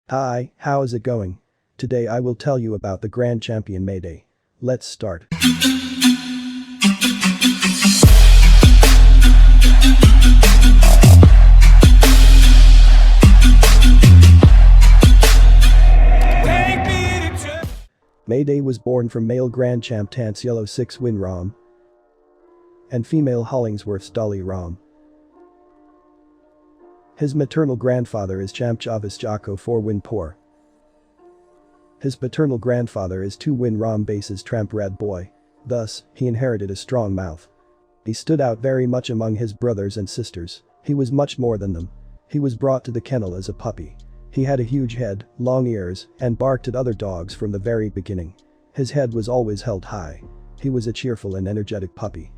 Hi, how is it going? Today I will tell you about the Grand Champion Mayday. Let's start. Mayday was born from male Grand Champ Tant's Yellow 6-win Rom and female Hollingsworth's Dolly Rom. His maternal grandfather is Champ Javis Jocko 4-win Poor. His paternal grandfather is 2-win Rom Bases Tramp Red Boy. Thus, he inherited a strong mouth. He stood out very much among his brothers and sisters. He was much more than them. He was brought to the kennel as a puppy. He had a huge head, long ears, and barked at other dogs from the very beginning. His head was always held high. He was a cheerful and energetic puppy.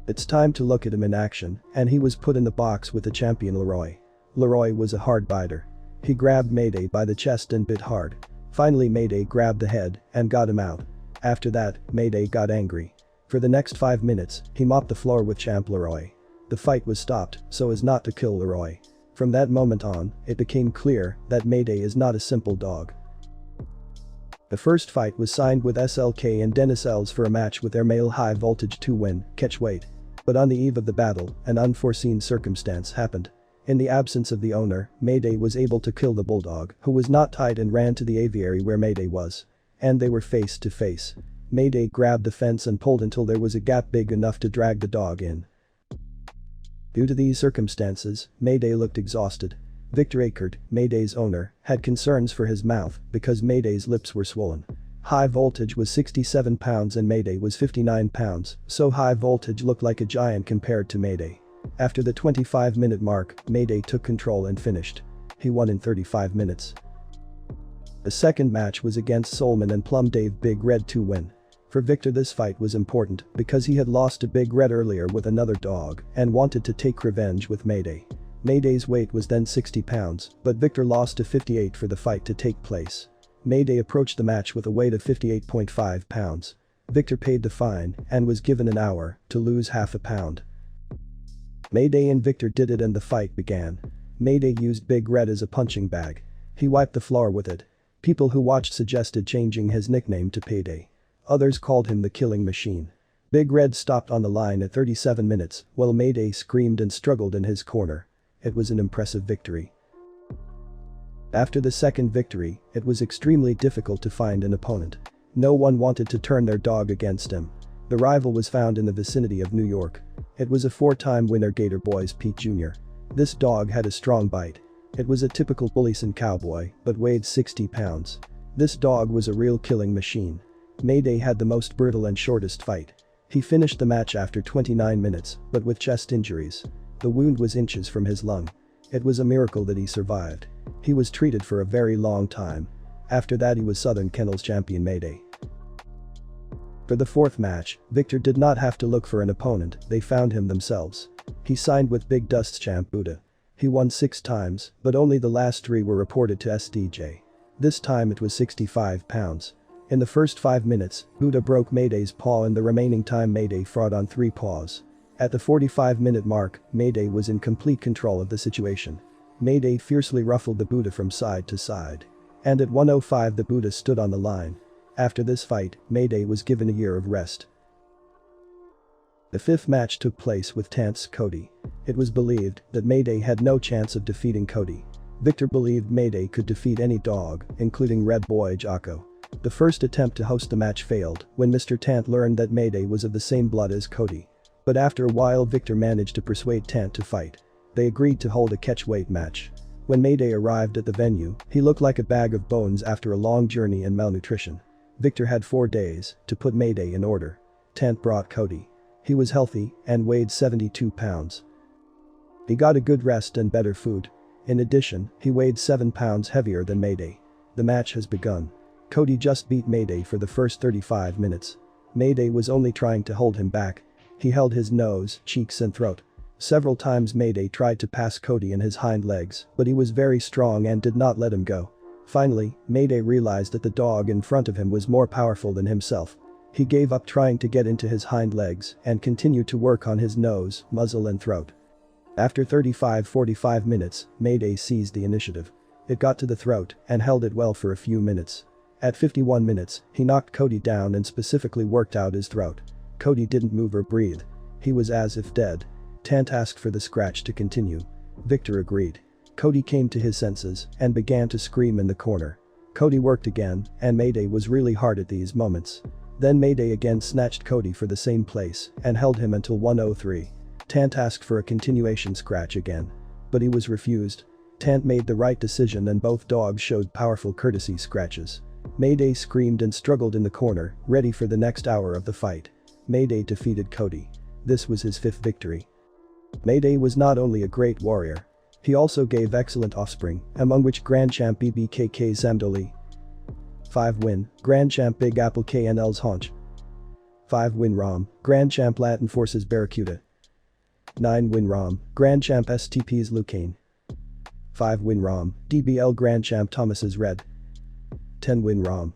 It's time to look at him in action, and he was put in the box with the champion Leroy. Leroy was a hard biter. He grabbed Mayday by the chest and bit hard. Finally Mayday grabbed the head and got him out. After that, Mayday got angry. For the next 5 minutes, he mopped the floor with Champ Leroy. The fight was stopped so as not to kill Leroy. From that moment on, it became clear that Mayday is not a simple dog. The first fight was signed with SLK and Dennis Els for a match with their male high voltage 2-win catch weight. But on the eve of the battle, an unforeseen circumstance happened. In the absence of the owner, Mayday was able to kill the bulldog, who was not tied and ran to the aviary where Mayday was. And they were face to face. Mayday grabbed the fence and pulled until there was a gap big enough to drag the dog in. Due to these circumstances, Mayday looked exhausted. Victor Akert, Mayday's owner, had concerns for his mouth because Mayday's lips were swollen. High voltage was 67 pounds and Mayday was 59 pounds, so high voltage looked like a giant compared to Mayday. After the 25-minute mark, Mayday took control and finished. He won in 35 minutes. The second match was against Solman and Plum Dave Big Red 2-win. For Victor this fight was important because he had lost to Big Red earlier with another dog and wanted to take revenge with Mayday. Mayday's weight was then 60 pounds, but Victor lost to 58 for the fight to take place. Mayday approached the match with a weight of 58.5 pounds. Victor paid the fine and was given an hour to lose half a pound. Mayday and Victor did it and the fight began. Mayday used Big Red as a punching bag. He wiped the floor with it. People who watched suggested changing his nickname to Payday. Others called him the Killing Machine. Big Red stopped on the line at 37 minutes while Mayday screamed and struggled in his corner. It was an impressive victory. After the second victory, it was extremely difficult to find an opponent. No one wanted to turn their dog against him. The rival was found in the vicinity of New York. It was a 4-time winner Gator Boys Pete Jr. This dog had a strong bite. It was a typical Bullison cowboy but weighed 60 pounds. This dog was a real killing machine. Mayday had the most brutal and shortest fight. He finished the match after 29 minutes, but with chest injuries. The wound was inches from his lung. It was a miracle that he survived. He was treated for a very long time. After that he was Southern Kennels champion Mayday. For the fourth match, Victor did not have to look for an opponent, they found him themselves. He signed with Big Dust's champ Buddha. He won 6 times, but only the last 3 were reported to SDJ. This time it was 65 pounds. In the first 5 minutes, Buddha broke Mayday's paw and the remaining time Mayday fought on 3 paws. At the 45-minute mark, Mayday was in complete control of the situation. Mayday fiercely ruffled the Buddha from side to side. And at 1:05 the Buddha stood on the line. After this fight, Mayday was given a year of rest. The fifth match took place with Tant's Cody. It was believed that Mayday had no chance of defeating Cody. Victor believed Mayday could defeat any dog, including Red Boy Jocko. The first attempt to host the match failed when Mr. Tant learned that Mayday was of the same blood as Cody. But after a while Victor managed to persuade Tant to fight. They agreed to hold a catch-weight match. When Mayday arrived at the venue, he looked like a bag of bones after a long journey and malnutrition. Victor had 4 days to put Mayday in order. Tant brought Cody. He was healthy and weighed 72 pounds. He got a good rest and better food. In addition, he weighed 7 pounds heavier than Mayday. The match has begun. Cody just beat Mayday for the first 35 minutes. Mayday was only trying to hold him back. He held his nose, cheeks and throat. Several times Mayday tried to pass Cody in his hind legs, but he was very strong and did not let him go. Finally, Mayday realized that the dog in front of him was more powerful than himself. He gave up trying to get into his hind legs and continued to work on his nose, muzzle and throat. After 35-45 minutes, Mayday seized the initiative. It got to the throat and held it well for a few minutes. At 51 minutes, he knocked Cody down and specifically worked out his throat. Cody didn't move or breathe. He was as if dead. Tant asked for the scratch to continue. Victor agreed. Cody came to his senses and began to scream in the corner. Cody worked again, and Mayday was really hard at these moments. Then Mayday again snatched Cody for the same place and held him until 103. Tant asked for a continuation scratch again. But he was refused. Tant made the right decision and both dogs showed powerful courtesy scratches. Mayday screamed and struggled in the corner, ready for the next hour of the fight. Mayday defeated Cody. This was his 5th victory. Mayday was not only a great warrior. He also gave excellent offspring, among which Grand Champ BBKK Zamdoli. 5 win, Grand Champ Big Apple KNL's Haunch. 5 win Rom, Grand Champ Latin Forces Barracuda. 9 win Rom, Grand Champ STP's Lucane. 5 win Rom, DBL Grand Champ Thomas's Red. 10 win Rom,